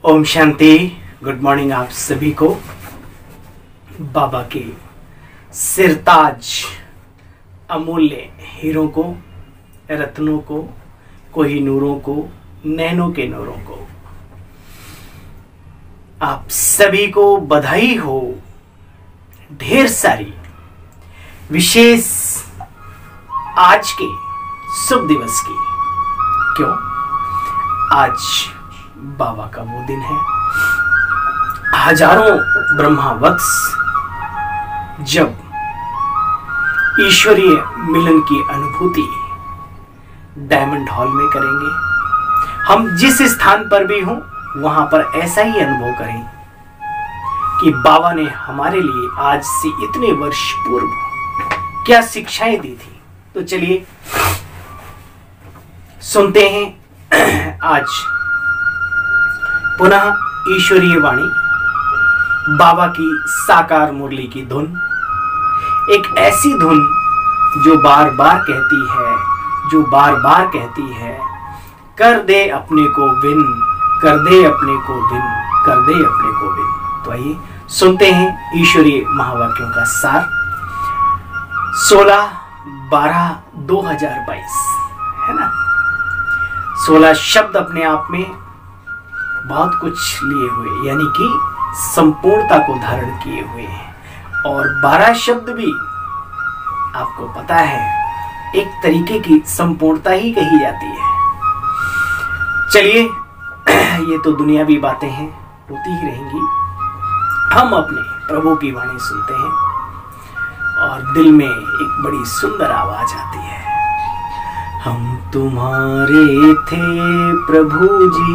ओम शांति। Good morning आप सभी को। बाबा के सिरताज अमूल्य हीरों को, रत्नों को, कोहिनूरों को, नैनों के नूरों को आप सभी को बधाई हो ढेर सारी विशेष आज के शुभ दिवस की। क्यों? आज बाबा का वो दिन है। हजारों ब्रह्मावत्स जब ईश्वरीय मिलन की अनुभूति डायमंड हॉल में करेंगे, हम जिस स्थान पर भी हों वहां पर ऐसा ही अनुभव करें कि बाबा ने हमारे लिए आज से इतने वर्ष पूर्व क्या शिक्षाएं दी थी। तो चलिए सुनते हैं आज पुनः ईश्वरीय वाणी, बाबा की साकार मुरली की धुन। एक ऐसी धुन जो बार बार कहती है, कर दे अपने को विन, कर दे अपने को विन, कर दे अपने को विन। तो आइए सुनते हैं ईश्वरीय महावाक्यों का सार। 16/12/2022 है ना। 16 शब्द अपने आप में बहुत कुछ लिए हुए, यानी कि संपूर्णता को धारण किए हुए हैं। और 12 शब्द भी आपको पता है एक तरीके की संपूर्णता ही कही जाती है। चलिए ये तो दुनियावी बातें हैं, होती ही रहेंगी। हम अपने प्रभु की वाणी सुनते हैं और दिल में एक बड़ी सुंदर आवाज आती है। हम तुम्हारे थे प्रभु जी,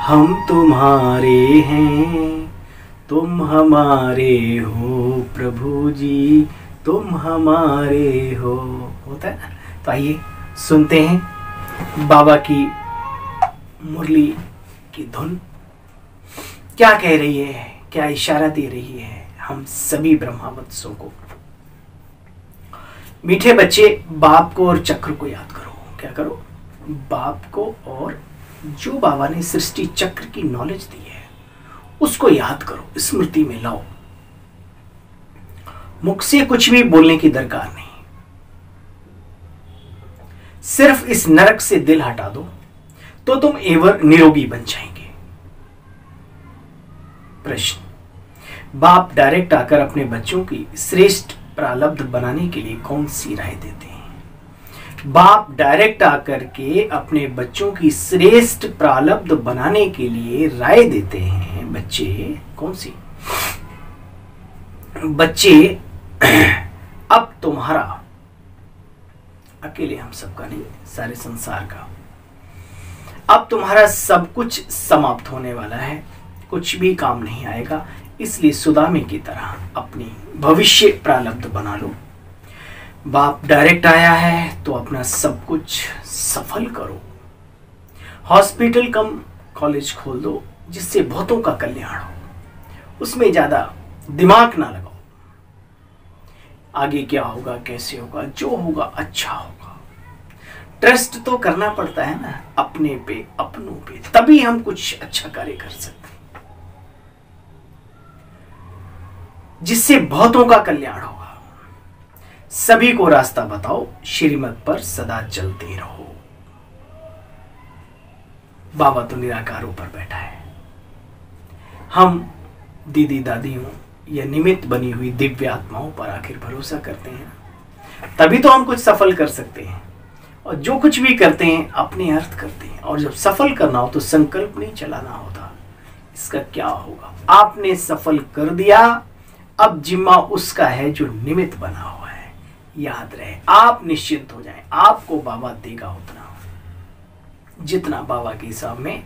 हम तुम्हारे हैं, तुम हमारे हो प्रभु जी, तुम हमारे हो। होता है ना। तो आइए सुनते हैं बाबा की मुरली की धुन क्या कह रही है, क्या इशारा दे रही है हम सभी ब्रह्मावत्सों को। मीठे बच्चे, बाप को और चक्र को याद करो। क्या करो? बाप को और जो बाबा ने सृष्टि चक्र की नॉलेज दी है उसको याद करो, स्मृति में लाओ। मुख से कुछ भी बोलने की दरकार नहीं, सिर्फ इस नरक से दिल हटा दो तो तुम एवर निरोगी बन जाएंगे। प्रश्न: बाप डायरेक्ट आकर अपने बच्चों की श्रेष्ठ प्रारब्ध बनाने के लिए कौन सी राय देते हैं? बाप डायरेक्ट आकर के अपने बच्चों की श्रेष्ठ प्रारब्ध बनाने के लिए राय देते हैं। बच्चे कौन सी? बच्चे अब तुम्हारा, अकेले हम सबका नहीं, सारे संसार का, अब तुम्हारा सब कुछ समाप्त होने वाला है, कुछ भी काम नहीं आएगा। इसलिए सुदामे की तरह अपनी भविष्य प्रारब्ध बना लो। बाप डायरेक्ट आया है तो अपना सब कुछ सफल करो। हॉस्पिटल कम कॉलेज खोल दो जिससे बहुतों का कल्याण हो, उसमें ज्यादा दिमाग ना लगाओ। आगे क्या होगा, कैसे होगा, जो होगा अच्छा होगा। ट्रस्ट तो करना पड़ता है ना अपने पे, अपनों पे, तभी हम कुछ अच्छा कार्य कर सकते हैं जिससे बहुतों का कल्याण होगा। सभी को रास्ता बताओ, श्रीमत पर सदा चलते रहो। बाबा तो निराकारों पर बैठा है। हम दीदी दादियों या निमित्त बनी हुई दिव्य आत्माओं पर आखिर भरोसा करते हैं, तभी तो हम कुछ सफल कर सकते हैं। और जो कुछ भी करते हैं अपने अर्थ करते हैं, और जब सफल करना हो तो संकल्प नहीं चलाना होता। इसका क्या होगा? आपने सफल कर दिया, अब जिम्मा उसका है जो निमित्त बना हुआ है। याद रहे, आप निश्चिंत हो जाएं, आपको बाबा देगा उतना जितना बाबा के हिसाब में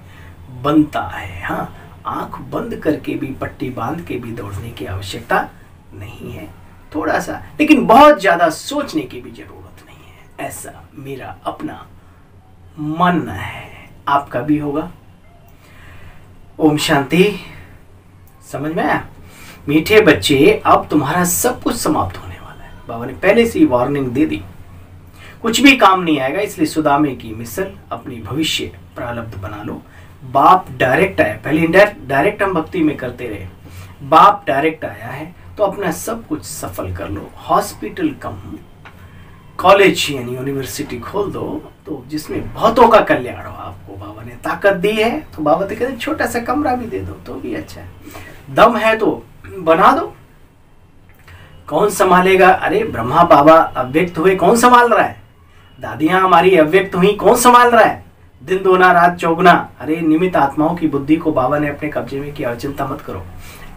बनता है। हाँ, आंख बंद करके भी, पट्टी बांध के भी दौड़ने की आवश्यकता नहीं है। थोड़ा सा, लेकिन बहुत ज्यादा सोचने की भी जरूरत नहीं है। ऐसा मेरा अपना मानना है। आपका भी होगा। ओम शांति। समझ में आया? मीठे बच्चे, अब तुम्हारा सब कुछ समाप्त होने वाला है। बाबा ने पहले से ही वार्निंग दे दी, कुछ भी काम नहीं आएगा। इसलिए सुदामे की मिसल अपनी भविष्य प्रारब्ध बना लो। बाप डायरेक्ट आया, पहले इनडायरेक्ट, डायरेक्ट हम भक्ति में करते रहे, बाप डायरेक्ट आया है तो अपना सब कुछ सफल कर लो। हॉस्पिटल कम कॉलेज यानी यूनिवर्सिटी खोल दो, तो जिसमें बहुतों का कल्याण हो। आपको बाबा ने ताकत दी है तो बाबा तो कहते छोटा सा कमरा भी दे दो तो भी अच्छा है, दम है तो बना दो। कौन संभालेगा? अरे ब्रह्मा बाबा अव्यक्त हुए, कौन संभाल रहा है? दादियां हमारी अव्यक्त हुई, कौन संभाल रहा है? दिन दोना रात चौगुना। अरे निमित्त आत्माओं की बुद्धि को बाबा ने अपने कब्जे में किया, चिंता मत करो।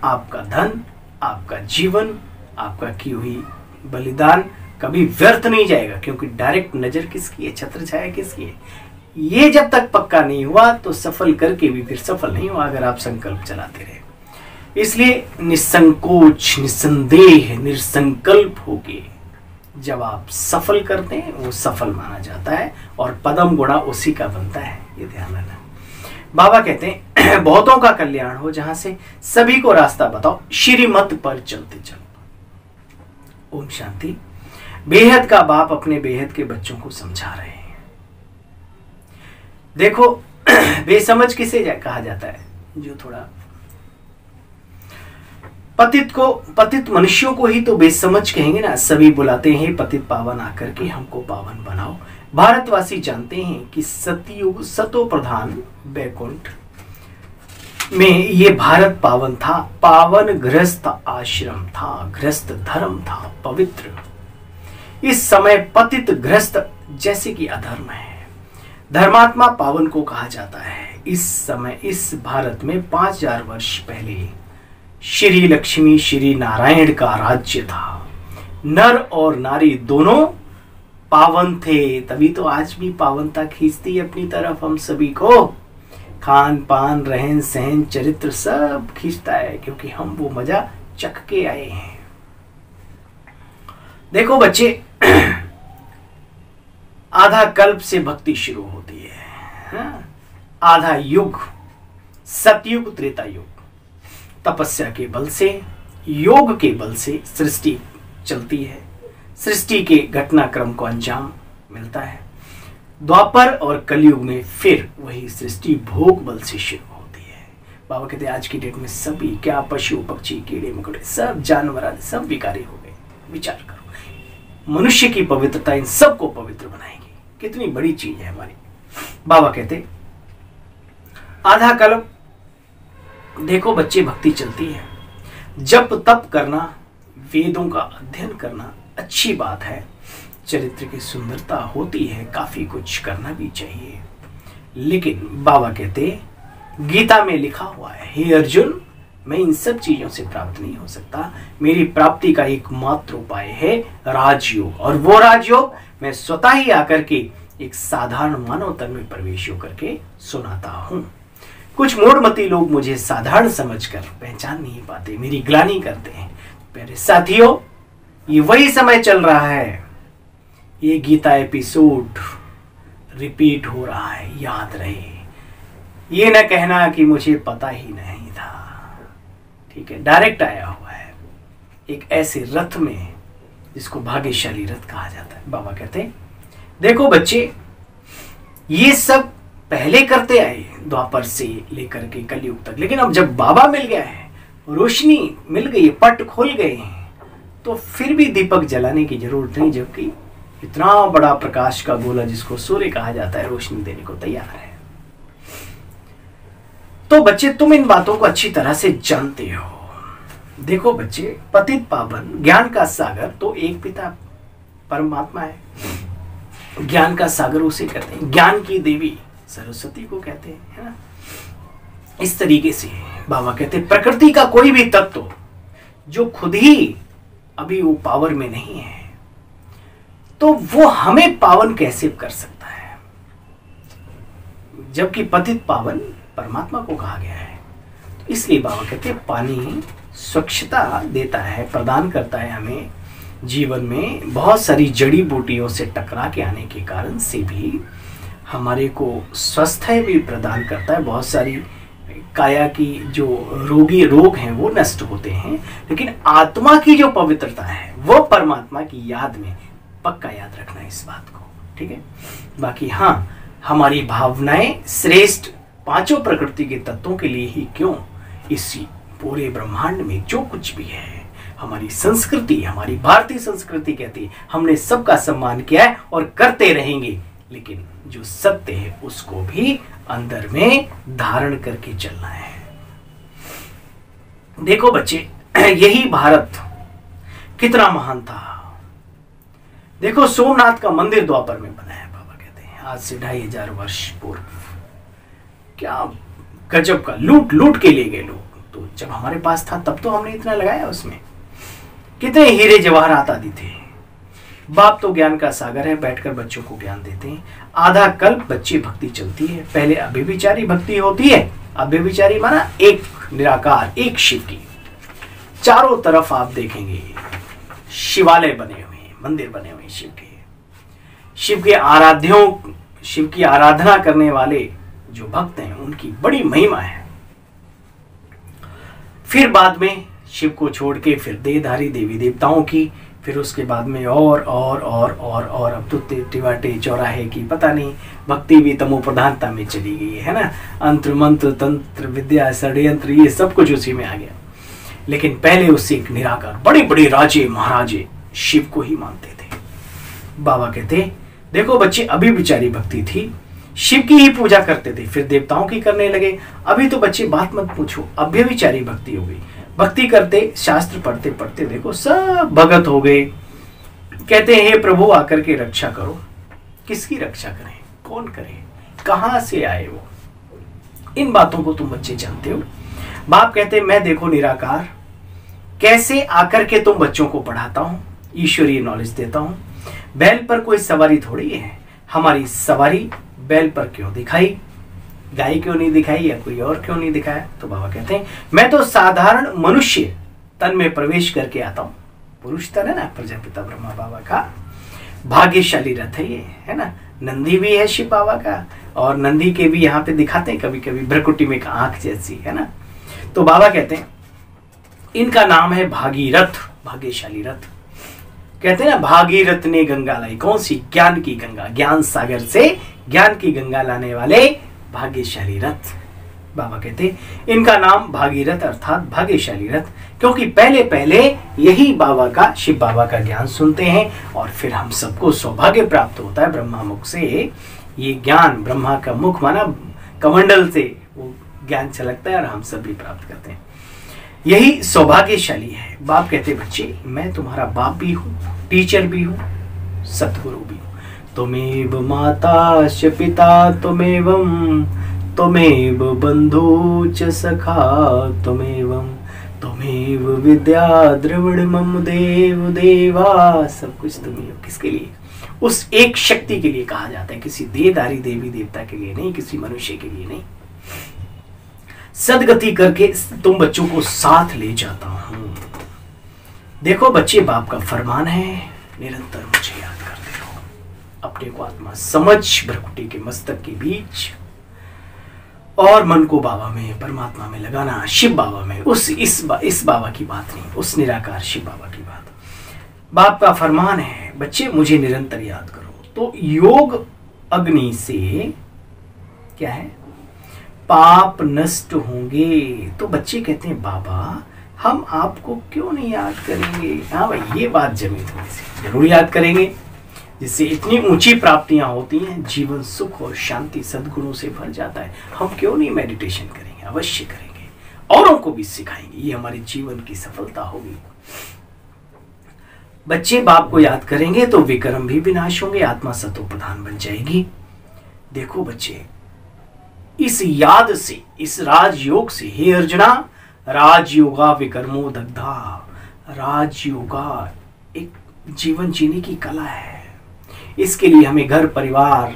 आपका धन, आपका जीवन, आपका की हुई बलिदान कभी व्यर्थ नहीं जाएगा, क्योंकि डायरेक्ट नजर किसकी है, छत्र छाया किसकी है। ये जब तक पक्का नहीं हुआ तो सफल करके भी फिर सफल नहीं हुआ, अगर आप संकल्प चलाते रहे। इसलिए निसंकोच, निसंदेह, निसंकल्प होके जब आप सफल करते हैं वो सफल माना जाता है, और पदम गुणा उसी का बनता है, ये ध्यान रखना। बाबा कहते हैं बहुतों का कल्याण हो, जहां से सभी को रास्ता बताओ, श्रीमत पर चलते चलो। ओम शांति। बेहद का बाप अपने बेहद के बच्चों को समझा रहे हैं। देखो बेसमझ किसे कहा जाता है? जो थोड़ा पतित मनुष्यों को ही तो बेसमझ कहेंगे ना। सभी बुलाते हैं पतित पावन आकर के हमको पावन बनाओ। भारतवासी जानते हैं कि सतयुग सतो प्रधान बैकुंठ में ये भारत पावन था, पावन गृहस्थ आश्रम था, गृहस्थ धर्म था, पवित्र। इस समय पतित गृहस्थ जैसे कि अधर्म है, धर्मात्मा पावन को कहा जाता है। इस समय इस भारत में 5000 वर्ष पहले श्री लक्ष्मी श्री नारायण का राज्य था। नर और नारी दोनों पावन थे, तभी तो आज भी पावनता खींचती है अपनी तरफ हम सभी को। खान पान रहन सहन चरित्र सब खींचता है, क्योंकि हम वो मजा चख के आए हैं। देखो बच्चे, आधा कल्प से भक्ति शुरू होती है, हाँ? आधा युग, सतयुग त्रेता युग, तपस्या के बल से, योग के बल से सृष्टि चलती है, सृष्टि के घटनाक्रम को अंजाम मिलता है। द्वापर और कलयुग में फिर वही सृष्टि भोग बल से शुरू होती है। बाबा कहते हैं आज की डेट में सभी, क्या पशु पक्षी कीड़े मकोड़े सब जानवर सब विकारी हो गए। विचार करो, मनुष्य की पवित्रता इन सबको पवित्र बनाएगी। कितनी बड़ी चीज है हमारी। बाबा कहते आधा कल्प, देखो बच्चे भक्ति चलती है, जप तप करना, वेदों का अध्ययन करना अच्छी बात है, चरित्र की सुंदरता होती है, काफी कुछ करना भी चाहिए। लेकिन बाबा कहते गीता में लिखा हुआ है, हे अर्जुन मैं इन सब चीजों से प्राप्त नहीं हो सकता, मेरी प्राप्ति का एकमात्र उपाय है राजयोग, और वो राजयोग मैं स्वतः ही आकर के एक साधारण मानव तन में प्रवेश होकर के सुनाता हूं। कुछ मूढ़मती लोग मुझे साधारण समझकर पहचान नहीं पाते, मेरी ग्लानि करते हैं। प्यारे साथियों, ये वही समय चल रहा है, ये गीता एपिसोड रिपीट हो रहा है, याद रहे। ये न कहना कि मुझे पता ही नहीं था, ठीक है? डायरेक्ट आया हुआ है एक ऐसे रथ में जिसको भाग्यशाली रथ कहा जाता है। बाबा कहते हैं देखो बच्चे, ये सब पहले करते आए द्वापर से लेकर के कलयुग तक, लेकिन अब जब बाबा मिल गया है, रोशनी मिल गई, पट खुल गए हैं, तो फिर भी दीपक जलाने की जरूरत नहीं, जबकि इतना बड़ा प्रकाश का गोला जिसको सूर्य कहा जाता है रोशनी देने को तैयार है। तो बच्चे तुम इन बातों को अच्छी तरह से जानते हो। देखो बच्चे, पतित पावन ज्ञान का सागर तो एक पिता परमात्मा है, ज्ञान का सागर उसे कहते हैं, ज्ञान की देवी सरस्वती को कहते हैं, है ना? इस तरीके से बाबा कहते हैं प्रकृति का कोई भी तत्व जो खुद ही अभी वो पावर में नहीं है, तो वो हमें पावन कैसे कर सकता है, जबकि पतित पावन परमात्मा को कहा गया है। तो इसलिए बाबा कहते हैं पानी स्वच्छता देता है, प्रदान करता है हमें जीवन में, बहुत सारी जड़ी बूटियों से टकरा के आने के कारण से भी हमारे को स्वस्थ भी प्रदान करता है। बहुत सारी काया की जो रोग हैं वो नष्ट होते हैं, लेकिन आत्मा की जो पवित्रता है वो परमात्मा की याद में, पक्का याद रखना इस बात को, ठीक है? बाकी हाँ, हमारी भावनाएं श्रेष्ठ पांचों प्रकृति के तत्वों के लिए ही क्यों, इसी पूरे ब्रह्मांड में जो कुछ भी है, हमारी संस्कृति, हमारी भारतीय संस्कृति कहती है हमने सबका सम्मान किया है और करते रहेंगे, लेकिन जो सत्य है उसको भी अंदर में धारण करके चलना है। देखो बच्चे, यही भारत कितना महान था। देखो सोमनाथ का मंदिर द्वापर में बनाया, बाबा कहते हैं आज से 2500 वर्ष पूर्व। क्या गजब का लूट लूट के ले गए लोग। तो जब हमारे पास था तब तो हमने इतना लगाया, उसमें कितने हीरे जवाहरात आदि थे। बाप तो ज्ञान का सागर है, बैठकर बच्चों को ज्ञान देते हैं। आधा कल्प बच्चे भक्ति चलती है। पहले अव्यभिचारी भक्ति होती है। अव्यभिचारी माना एक निराकार, एक शिव की। चारों तरफ आप देखेंगे शिवालय बने हुए हैं, मंदिर बने हुए हैं शिव के। शिव के आराध्यों, शिव की आराधना करने वाले जो भक्त हैं उनकी बड़ी महिमा है। फिर बाद में शिव को छोड़ के फिर देहधारी देवी देवताओं की, फिर उसके बाद में और अब तो टिवाटे चौराहे की, पता नहीं भक्ति भी तमो प्रधानता में चली गई है ना। अंत्र मंत्र तंत्र विद्या षड्यंत्र ये सब कुछ उसी में आ गया। लेकिन पहले उससे एक निराकार बड़े बड़े राजे महाराजे शिव को ही मानते थे। बाबा कहते देखो बच्चे, अभी विचारी भक्ति थी, शिव की ही पूजा करते थे, फिर देवताओं की करने लगे। अभी तो बच्चे बात मत पूछो, अभ्यविचारी भक्ति हो गई। भक्ति करते, शास्त्र पढ़ते पढ़ते देखो सब भगत हो गए। कहते हैं हे प्रभु आकर के रक्षा करो। किसकी रक्षा करें, कौन करे, कहां से आए वो, इन बातों को तुम बच्चे जानते हो। बाप कहते मैं देखो निराकार कैसे आकर के तुम बच्चों को पढ़ाता हूं, ईश्वरीय नॉलेज देता हूं। बैल पर कोई सवारी थोड़ी है, हमारी सवारी बैल पर क्यों दिखाई, गाय क्यों नहीं दिखाई या कोई और क्यों नहीं दिखाया। तो बाबा कहते हैं मैं तो साधारण मनुष्य तन में प्रवेश करके आता हूं। पुरुष तन है ना, प्रजापिता ब्रह्मा बाबा का भाग्यशाली रथ है ये, है ना। नंदी भी है शिव बाबा का, और नंदी के भी यहाँ पे दिखाते हैं कभी कभी भ्रकुटी में एक आंख जैसी, है ना। तो बाबा कहते हैं इनका नाम है भागीरथ, भाग्यशाली रथ। कहते हैं ना भागीरथ ने गंगा लाई, कौन सी, ज्ञान की गंगा, ज्ञान सागर से ज्ञान की गंगा लाने वाले भाग्यशाली रथ। बाबा कहते इनका नाम भागीरथ अर्थात भाग्यशाली रथ, क्योंकि पहले पहले यही बाबा का, शिव बाबा का ज्ञान सुनते हैं और फिर हम सबको सौभाग्य प्राप्त होता है ब्रह्मा मुख से। ये ज्ञान ब्रह्मा का मुख माना कमंडल से वो ज्ञान छलकता है और हम सब भी प्राप्त करते हैं। यही सौभाग्यशाली है। बाप कहते बच्चे मैं तुम्हारा बाप भी हूँ, टीचर भी हूँ, सतगुरु भी हूँ। तुमेव माता च पिता तुमेवं, तुमेव बंधु च सखा तुमेवं, तुमेव विद्या द्रविड़ मम देव देवा। सब कुछ तुम ही हो। किसके लिए, उस एक शक्ति के लिए कहा जाता है, किसी देहधारी देवी देवता के लिए नहीं, किसी मनुष्य के लिए नहीं। सदगति करके तुम बच्चों को साथ ले जाता हूं। देखो बच्चे, बाप का फरमान है निरंतर मुझे याद करते रहो, अपने को आत्मा समझ भ्रकुटी के मस्तक के बीच और मन को बाबा में, परमात्मा में लगाना, शिव बाबा में। इस बाबा की बात नहीं, उस निराकार शिव बाबा की बात। बाप का फरमान है बच्चे मुझे निरंतर याद करो। तो योग अग्नि से क्या है, पाप नष्ट होंगे। तो बच्चे कहते हैं बाबा हम आपको क्यों नहीं याद करेंगे। हाँ भाई, ये बात जमी थोड़ी सी, जरूर याद करेंगे, जिससे इतनी ऊंची प्राप्तियां होती हैं, जीवन सुख और शांति सद्गुणों से भर जाता है। हम क्यों नहीं मेडिटेशन करेंगे, अवश्य करेंगे, औरों को भी सिखाएंगे, ये हमारे जीवन की सफलता होगी। बच्चे बाप को याद करेंगे तो विक्रम भी विनाश होंगे, आत्मा सतो प्रधान बन जाएगी। देखो बच्चे, इस याद से, इस राजयोग से, हे अर्जुना, राजयोगा विकर्मो दग्धा। राजयोगा एक जीवन जीने की कला है। इसके लिए हमें घर परिवार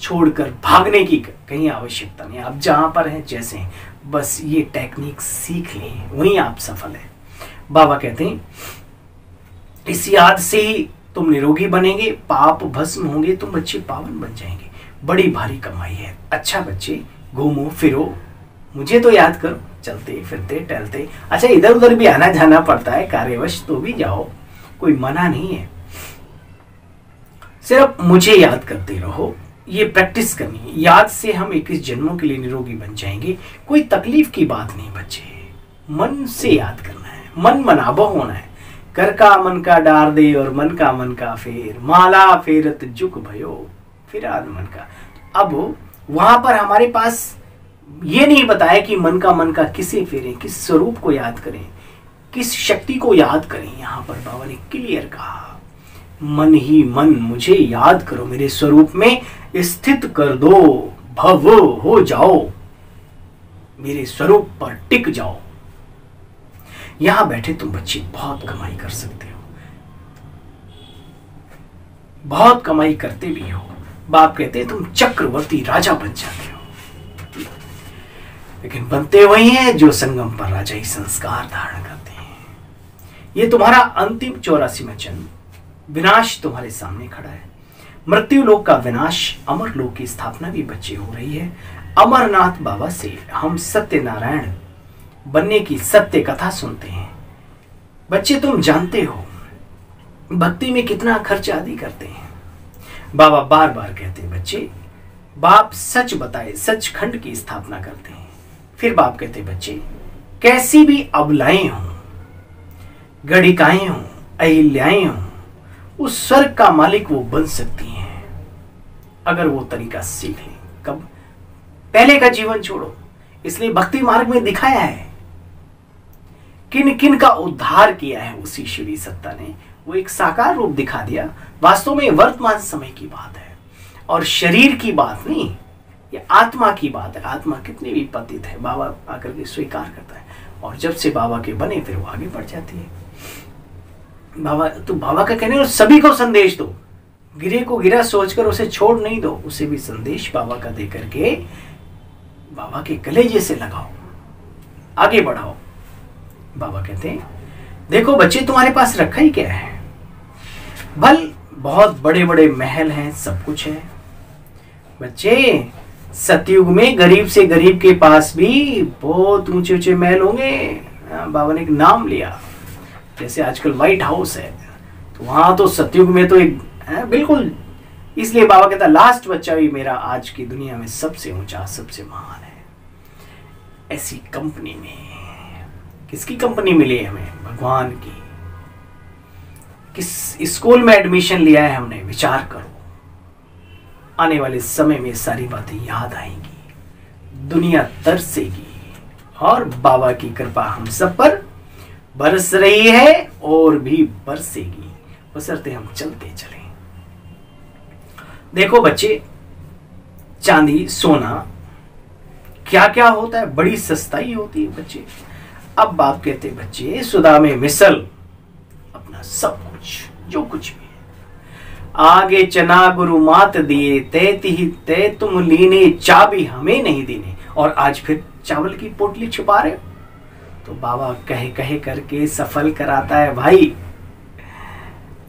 छोड़कर भागने की कहीं आवश्यकता नहीं। आप जहां पर हैं, जैसे हैं, बस ये टेक्निक सीख लें, वहीं आप सफल हैं। बाबा कहते हैं इस याद से ही तुम निरोगी बनेंगे, पाप भस्म होंगे, तुम बच्चे पावन बन जाएंगे। बड़ी भारी कमाई है। अच्छा बच्चे, घूमो फिरो, मुझे तो याद करो, चलते फिरते टहलते। अच्छा, इधर उधर भी आना जाना पड़ता है कार्यवश, तो भी जाओ, कोई मना नहीं है। सिर्फ मुझे याद करते रहो, ये प्रैक्टिस करनी है। याद से हम 21 जन्मों के लिए निरोगी बन जाएंगे। कोई तकलीफ की बात नहीं बच्चे, मन से याद करना है, मन मनाबो होना है। कर का मन का डार दे और मन का फेर, माला फेरत जुक भयो फिराद मन का। अब वहां पर हमारे पास ये नहीं बताया कि मन का किसे फेरें, किस स्वरूप को याद करें, किस शक्ति को याद करें। यहां पर बाबा ने क्लियर कहा, मन ही मन मुझे याद करो, मेरे स्वरूप में स्थित कर दो, भव हो जाओ, मेरे स्वरूप पर टिक जाओ। यहां बैठे तुम बच्चे बहुत कमाई कर सकते हो, बहुत कमाई करते भी हो। बाप कहते हैं तुम चक्रवर्ती राजा बन जाते हो, लेकिन बनते वही हैं जो संगम पर राजाई संस्कार धारण करते हैं। ये तुम्हारा अंतिम 84वां जन्म, विनाश तुम्हारे सामने खड़ा है। मृत्यु लोक का विनाश, अमर लोक की स्थापना भी बच्चे हो रही है। अमरनाथ बाबा से हम सत्यनारायण बनने की सत्य कथा सुनते हैं। बच्चे तुम जानते हो भक्ति में कितना खर्च आदि करते हैं। बाबा बार बार कहते हैं बच्चे, बाप सच बताए सचखंड की स्थापना करते हैं। फिर बाप कहते बच्चे, कैसी भी अबलाएं हों, गणिकाएं हों, अहिल्याएं हों, उस स्वर्ग का मालिक वो बन सकती हैं अगर वो तरीका सीख लें। कब? पहले का जीवन छोड़ो। इसलिए भक्ति मार्ग में दिखाया है किन किन का उद्धार किया है उस ईश्वरी सत्ता ने। वो एक साकार रूप दिखा दिया। वास्तव में वर्तमान समय की बात है और शरीर की बात नहीं, ये आत्मा की बात है। आत्मा कितनी भी पतित है, बाबा आकर के स्वीकार करता है और जब से बाबा के बने फिर वो आगे बढ़ जाती है। बाबा तो बाबा का कहने सभी को संदेश दो, गिरे को गिरा सोचकर उसे छोड़ नहीं दो, उसे भी संदेश बाबा का दे करके बाबा के कलेजे से लगाओ, आगे बढ़ाओ। बाबा कहते हैं देखो बच्चे तुम्हारे पास रखा ही क्या है। भल बहुत बड़े बड़े महल हैं, सब कुछ है। बच्चे सतयुग में गरीब से गरीब के पास भी बहुत ऊंचे ऊंचे महल होंगे। बाबा ने एक नाम लिया, जैसे आजकल व्हाइट हाउस है, तो वहां तो सतयुग में तो एक बिल्कुल। इसलिए बाबा कहता लास्ट बच्चा भी मेरा आज की दुनिया में सबसे ऊंचा सबसे महान है। ऐसी कंपनी में, किसकी कंपनी मिली है हमें? भगवान की। किस स्कूल में एडमिशन लिया है हमने? विचार करो, आने वाले समय में सारी बातें याद आएंगी, दुनिया तरसेगी और बाबा की कृपा हम सब पर बरस रही है और भी बरसेगी, बशर्ते हम चलते चलें। देखो बच्चे, चांदी सोना क्या क्या होता है, बड़ी सस्ताई होती है बच्चे। अब बाप कहते बच्चे सुदा में मिसल अपना सब कुछ जो कुछ भी है। आगे चना गुरु मात दिए तैति ही तै तुम लीने, चाबी हमें नहीं देने। और आज फिर चावल की पोटली छुपा रहे हो। तो बाबा कहे कहे करके सफल कराता है भाई,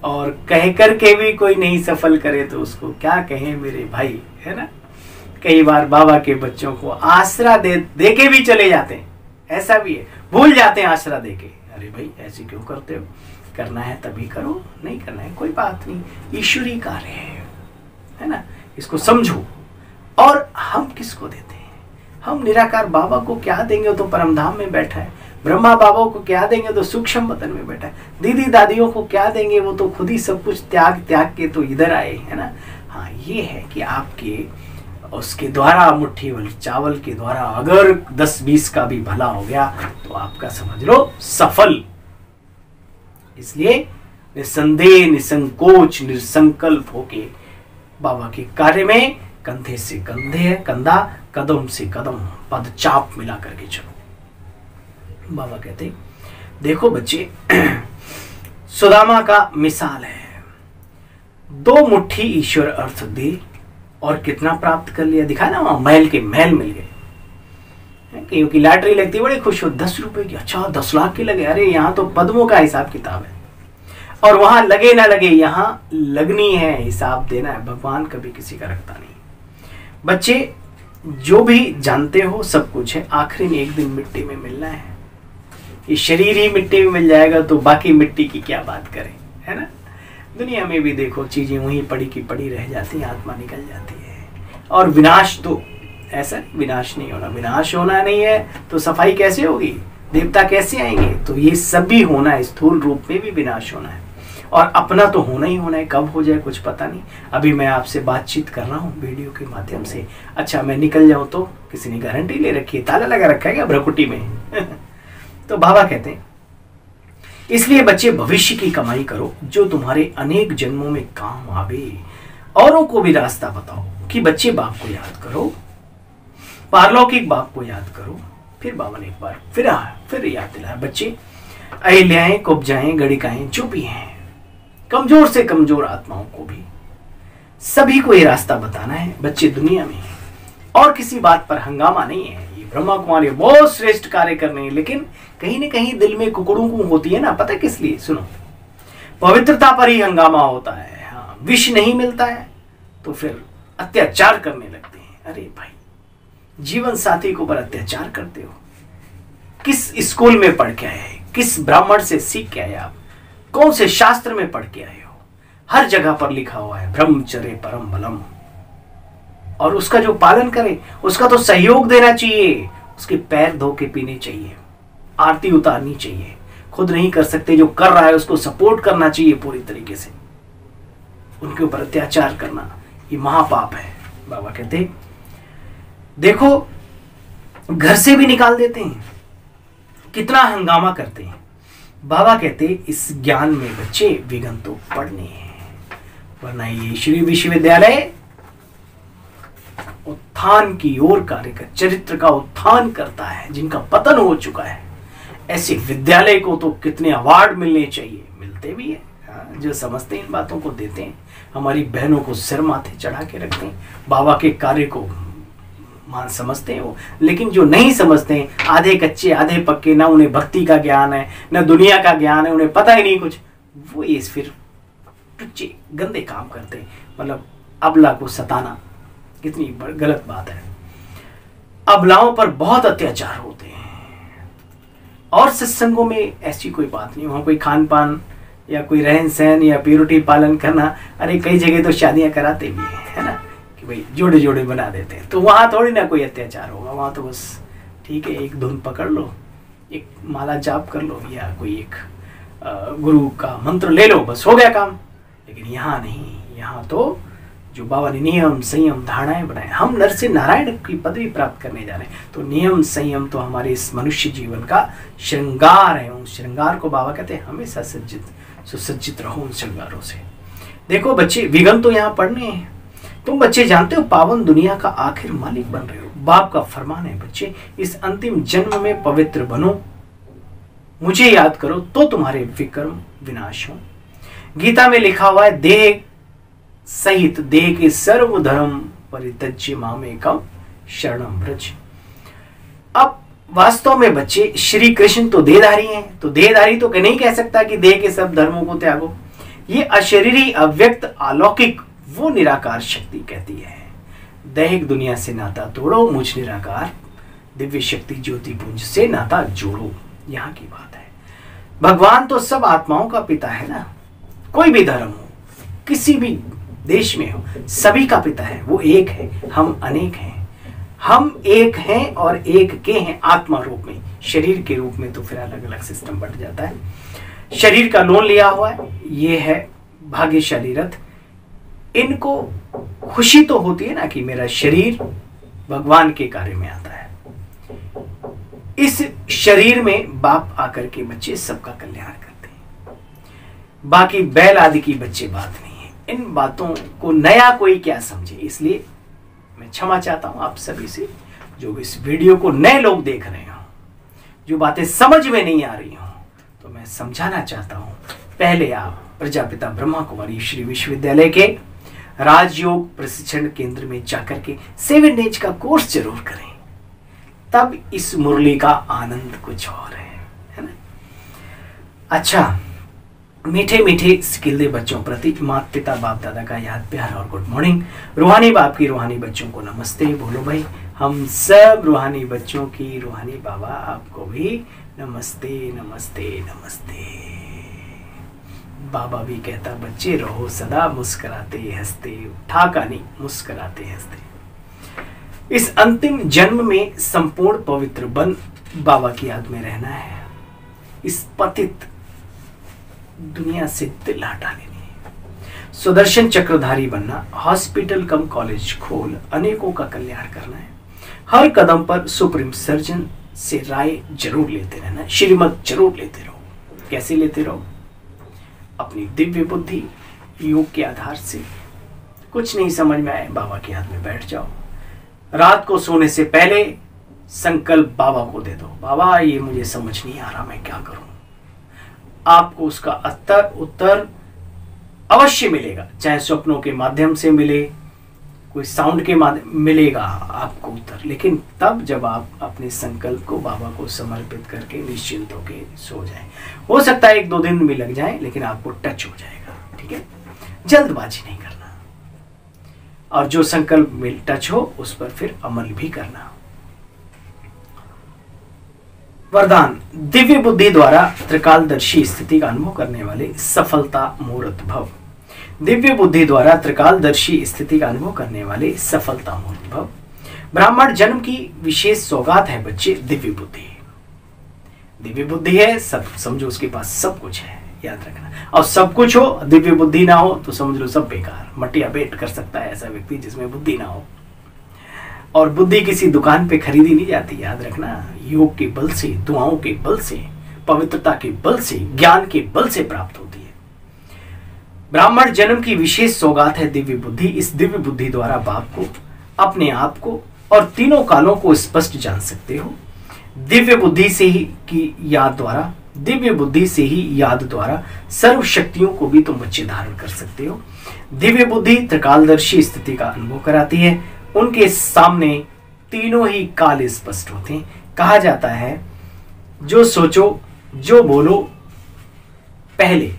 और कह करके भी कोई नहीं सफल करे तो उसको क्या कहें मेरे भाई, है ना। कई बार बाबा के बच्चों को आसरा दे के भी चले जाते हैं, ऐसा भी है, भूल जाते हैं आसरा दे के। अरे भाई ऐसे क्यों करते हो, करना है तभी करो, नहीं करना है कोई बात नहीं, ईश्वरी कार्य है ना, इसको समझो। और हम किसको देते हैं? हम निराकार बाबा को क्या देंगे? वो तो परमधाम में बैठा है। ब्रह्मा बाबा को क्या देंगे? तो सूक्ष्म वतन में बैठा है। दीदी दादियों को क्या देंगे? वो तो खुद ही सब कुछ त्याग के तो इधर आए, है ना। हाँ, ये है कि आपके उसके द्वारा मुट्ठी भर चावल के द्वारा अगर 10-20 का भी भला हो गया तो आपका समझ लो सफल। इसलिए निसंदेह, निसंकोच, निसंकल्प होके बाबा के कार्य में कंधे से कंधा, कदम से कदम, पदचाप मिला करके चलो। बाबा कहते देखो बच्चे, सुदामा का मिसाल है, 2 मुट्ठी ईश्वर अर्थ दे और कितना प्राप्त कर लिया, दिखा ना, वहां महल के महल मिल गए। क्योंकि लॉटरी लगती बड़ी खुश हो, 10 रुपए की, अच्छा 10 लाख की लगे, अरे यहाँ तो पद्मों का हिसाब किताब है। और वहां लगे ना लगे, यहाँ लगनी है, हिसाब देना है। भगवान कभी किसी का रखता नहीं। बच्चे जो भी जानते हो सब कुछ है, आखिरी में एक दिन मिट्टी में मिलना है। ये शरीर ही मिट्टी में मिल जाएगा तो बाकी मिट्टी की क्या बात करें, है ना। दुनिया में भी देखो चीजें वहीं पड़ी की पड़ी रह जाती हैं, आत्मा निकल जाती है। और विनाश तो ऐसा विनाश नहीं होना, विनाश होना नहीं है तो सफाई कैसे होगी, देवता कैसे आएंगे। तो ये सब भी होना है, स्थूल रूप में भी विनाश होना है और अपना तो होना ही होना है। कब हो जाए कुछ पता नहीं। अभी मैं आपसे बातचीत कर रहा हूँ वीडियो के माध्यम से, अच्छा मैं निकल जाऊँ तो किसी ने गारंटी ले रखी है, ताला लगा रखा है क्या भ्रकुटी में तो बाबा कहते हैं इसलिए बच्चे भविष्य की कमाई करो जो तुम्हारे अनेक जन्मों में काम आवे। औरों को भी रास्ता बताओ कि बच्चे बाप को याद करो, पारलौकिक बाप को याद करो। फिर बाबा ने एक बार फिर याद दिलाया, बच्चे अहिल्याएं, कुब्जाएं, गणिकाएं जो भी हैं, कमजोर से कमजोर आत्माओं को भी सभी को ये रास्ता बताना है। बच्चे दुनिया में हैं और किसी बात पर हंगामा नहीं है। ये ब्रह्मा कुमारी बहुत श्रेष्ठ कार्य करने हैं, लेकिन कहीं ना कहीं दिल में कुकड़ू होती है ना, पता किस लिए? सुनो, पवित्रता पर ही हंगामा होता है। हाँ, विष नहीं मिलता है तो फिर अत्याचार करने लगते हैं। अरे भाई, जीवन साथी के ऊपर अत्याचार करते हो, किस स्कूल में पढ़ के आए, किस ब्राह्मण से सीख के आए आप, कौन से शास्त्र में पढ़ के आए हो? हर जगह पर लिखा हुआ है ब्रह्मचर्य परम बलम, और उसका जो पालन करे उसका तो सहयोग देना चाहिए, उसके पैर धो के पीने चाहिए, आरती उतारनी चाहिए। खुद नहीं कर सकते, जो कर रहा है उसको सपोर्ट करना चाहिए पूरी तरीके से। उनके ऊपर अत्याचार करना ये महापाप है। बाबा कहते देखो, घर से भी निकाल देते हैं, कितना हंगामा करते हैं। बाबा कहते इस ज्ञान में बच्चे विघ्न तो पढ़ने हैं, वरना ये श्री विश्वविद्यालय उत्थान की ओर कार्य कर, चरित्र का उत्थान करता है। जिनका पतन हो चुका है, ऐसे विद्यालय को तो कितने अवार्ड मिलने चाहिए, मिलते भी है। जो समझते हैं इन बातों को देते हैं, हमारी बहनों को सिर माथे चढ़ा के रखते हैं, बाबा के कार्य को मान समझते हैं वो। लेकिन जो नहीं समझते हैं, आधे कच्चे आधे पक्के, ना उन्हें भक्ति का ज्ञान है ना दुनिया का ज्ञान है, उन्हें पता ही नहीं कुछ, वो ये फिर टुच्चे गंदे काम करते हैं। मतलब अबला को सताना कितनी गलत बात है। अबलाओं पर बहुत अत्याचार होते हैं और सत्संगों में ऐसी कोई बात नहीं, वहां कोई खान पान या कोई रहन सहन या प्योरिटी पालन करना। अरे कई जगह तो शादियां कराते भी है ना, कि भाई जोड़े जोड़े बना देते हैं, तो वहां थोड़ी ना कोई अत्याचार होगा। वहां तो बस ठीक है, एक धुन पकड़ लो, एक माला जाप कर लो या कोई एक गुरु का मंत्र ले लो, बस हो गया काम। लेकिन यहाँ नहीं, यहाँ तो जो बाबा ने नियम संयम धारणाएं बनाए, हम नर से नारायण की पदवी प्राप्त करने जा रहे हैं, तो नियम संयम तो हमारे इस मनुष्य जीवन का श्रृंगार है। उस श्रृंगार को बाबा कहते हैं हमेशा सुसज्जित रहो उन श्रृंगारों से। देखो बच्चे, विघ्न तो यहाँ पढ़ने हैं। तुम बच्चे जानते हो पावन दुनिया का आखिर मालिक बन रहे हो। बाप का फरमान है बच्चे, इस अंतिम जन्म में पवित्र बनो, मुझे याद करो तो तुम्हारे विक्रम विनाश हो। गीता में लिखा हुआ है, देह सहित देह के सर्व धर्म परित्यज्य मामेकम शरणम व्रज। अब वास्तव में बच्चे, श्री कृष्ण तो देहधारी हैं, तो देहधारी तो नहीं कह सकता कि देह के सब धर्मों को त्यागो। ये अशरीरी अव्यक्त अलौकिक वो निराकार शक्ति कहती है, दैहिक दुनिया से नाता तोड़ो, मुझ निराकार दिव्य शक्ति ज्योति पुंज से नाता जोड़ो। यहाँ की बात है। भगवान तो सब आत्माओं का पिता है ना, कोई भी धर्म हो, किसी भी देश में हो, सभी का पिता है। वो एक है, हम अनेक हैं। हम एक हैं और एक के हैं आत्मा रूप में। शरीर के रूप में तो फिर अलग अलग सिस्टम बढ़ जाता है। शरीर का लोन लिया हुआ है, ये है भाग्यशाली रथ। इनको खुशी तो होती है ना कि मेरा शरीर भगवान के कार्य में आता है। इस शरीर में बाप आकर के बच्चे सबका कल्याण करते हैं। बाकी बैल आदि की बच्चे बात नहीं है। इन बातों को नया कोई क्या समझे, इसलिए मैं क्षमा चाहता हूं आप सभी से, जो इस वीडियो को नए लोग देख रहे हो, जो बातें समझ में नहीं आ रही हो, तो मैं समझाना चाहता हूं। पहले आप प्रजापिता ब्रह्मा कुमारी श्री विश्वविद्यालय के राजयोग प्रशिक्षण केंद्र में जाकर के 7 डेज का कोर्स जरूर करें, तब इस मुरली का आनंद कुछ और है ना। अच्छा, मीठे मीठे सिकिलदे बच्चों प्रति माता पिता बाप दादा का याद प्यार और गुड मॉर्निंग। रूहानी बाप की रूहानी बच्चों को नमस्ते बोलो भाई। हम सब रूहानी बच्चों की रूहानी बाबा आपको भी नमस्ते नमस्ते नमस्ते। बाबा भी कहता, बच्चे रहो सदा मुस्कुराते हंसते, ठाका नहीं मुस्कुराते हंसते। इस अंतिम जन्म में संपूर्ण पवित्र बन बाबा की याद में रहना है। इस पतित दुनिया से दिल हटा लेनी है। सुदर्शन चक्रधारी बनना, हॉस्पिटल कम कॉलेज खोल अनेकों का कल्याण करना है। हर कदम पर सुप्रीम सर्जन से राय जरूर लेते रहना, श्रीमत जरूर लेते रहो। कैसे लेते रहो? अपनी दिव्य बुद्धि योग के आधार से। कुछ नहीं समझ में आए, बाबा के हाथ में बैठ जाओ। रात को सोने से पहले संकल्प बाबा को दे दो, बाबा ये मुझे समझ नहीं आ रहा, मैं क्या करूं। आपको उसका उत्तर अवश्य मिलेगा, चाहे स्वप्नों के माध्यम से मिले, कोई साउंड के माध्यम मिलेगा आपको उत्तर। लेकिन तब जब आप अपने संकल्प को बाबा को समर्पित करके निश्चिंत होके सो जाएं। हो सकता है 1-2 दिन भी लग जाए, लेकिन आपको टच हो जाएगा। ठीक है, जल्दबाजी नहीं करना, और जो संकल्प में टच हो उस पर फिर अमल भी करना। वरदान, दिव्य बुद्धि द्वारा त्रिकालदर्शी स्थिति का अनुभव करने वाले सफलता मूर्त भव। दिव्य बुद्धि द्वारा त्रिकालदर्शी स्थिति का अनुभव करने वाले सफलता मूर्त भव। ब्राह्मण जन्म की विशेष सौगात है बच्चे, दिव्य बुद्धि। दिव्य बुद्धि है, सब समझो उसके पास सब कुछ है, याद रखना। और सब कुछ हो, दिव्य बुद्धि ना हो तो समझ लो सब बेकार, मटिया बेट कर सकता है ऐसा व्यक्ति जिसमें बुद्धि ना हो। और बुद्धि किसी दुकान पे खरीदी नहीं जाती, याद रखना। योग के बल से, दुआओं के बल से, पवित्रता के बल से, ज्ञान के बल से प्राप्त होती है। ब्राह्मण जन्म की विशेष सौगात है दिव्य बुद्धि। इस दिव्य बुद्धि द्वारा बाप को, अपने आप को और तीनों कालों को स्पष्ट जान सकते हो। दिव्य बुद्धि से ही की याद द्वारा, दिव्य बुद्धि से ही याद द्वारा सर्व शक्तियों को भी तुम बच्चे धारण कर सकते हो। दिव्य बुद्धि त्रिकालदर्शी स्थिति का अनुभव कराती है। उनके सामने तीनों ही काल स्पष्ट होते हैं। कहा जाता है जो सोचो, जो बोलो, पहले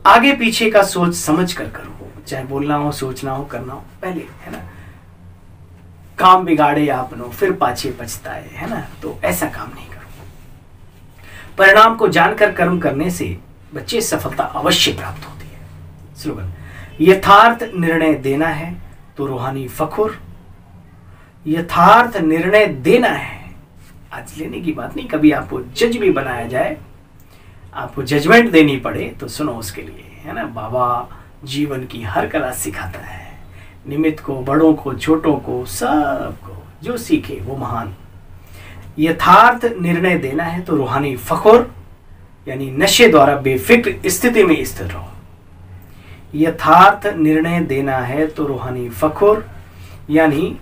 आगे पीछे का सोच समझ कर करो। चाहे बोलना हो, सोचना हो, करना हो, पहले, है ना। काम बिगाड़े आपनो फिर पाछे पछताए, है ना। तो ऐसा काम नहीं करो। परिणाम को जानकर कर्म करने से बच्चे सफलता अवश्य प्राप्त होती है। स्लोगन, यथार्थ निर्णय देना है तो रूहानी फखुर। यथार्थ निर्णय देना है, आज लेने की बात नहीं। कभी आपको जज भी बनाया जाए, आपको जजमेंट देनी पड़े तो सुनो उसके लिए, है ना। बाबा जीवन की हर कला सिखाता है, निमित्त को, बड़ों को, छोटों को, सबको जो सीखे वो महान। यथार्थ निर्णय देना है तो रूहानी फखुर यानी नशे द्वारा बेफिक्र स्थिति में स्थिर रहो। यथार्थ निर्णय देना है तो रूहानी फखुर यानी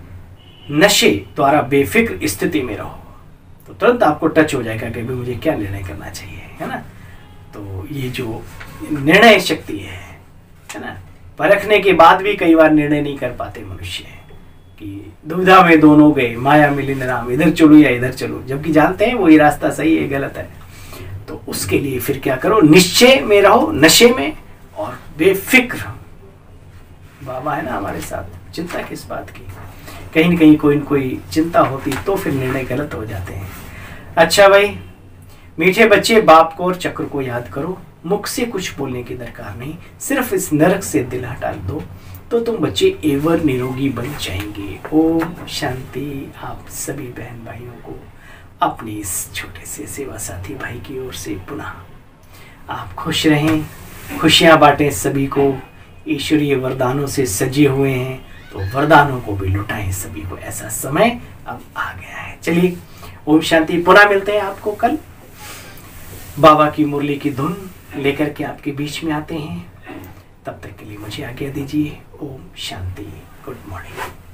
नशे द्वारा बेफिक्र स्थिति में रहो, तो तुरंत आपको टच हो जाएगा कि मुझे क्या निर्णय करना चाहिए, है ना। तो ये जो निर्णय शक्ति है ना, परखने के बाद भी कई बार निर्णय नहीं कर पाते मनुष्य, कि दुविधा में दोनों गए, माया मिलिन राम, इधर चलो या इधर चलो, जबकि जानते हैं वो ये रास्ता सही है गलत है। तो उसके लिए फिर क्या करो, निश्चय में रहो, नशे में, और बेफिक्र। बाबा है ना हमारे साथ, चिंता किस बात की। कहीं न कहीं कोई न कोई चिंता होती तो फिर निर्णय गलत हो जाते हैं। अच्छा भाई, मीठे बच्चे, बाप को और चक्र को याद करो। मुख से कुछ बोलने की दरकार नहीं, सिर्फ इस नरक से दिल हटा दो तो तुम बच्चे एवर निरोगी बन जाएंगे। ओम शांति। आप सभी बहन भाइयों को अपने इस छोटे से सेवा साथी भाई की ओर से पुनः आप खुश रहें, खुशियां बांटें सभी को। ईश्वरीय वरदानों से सजे हुए हैं तो वरदानों को भी लुटाएं सभी को। ऐसा समय अब आ गया है। चलिए, ओम शांति। पुनः मिलते हैं आपको कल। बाबा की मुरली की धुन लेकर के आपके बीच में आते हैं। तब तक के लिए मुझे आज्ञा दीजिए। ओम शांति। Good morning.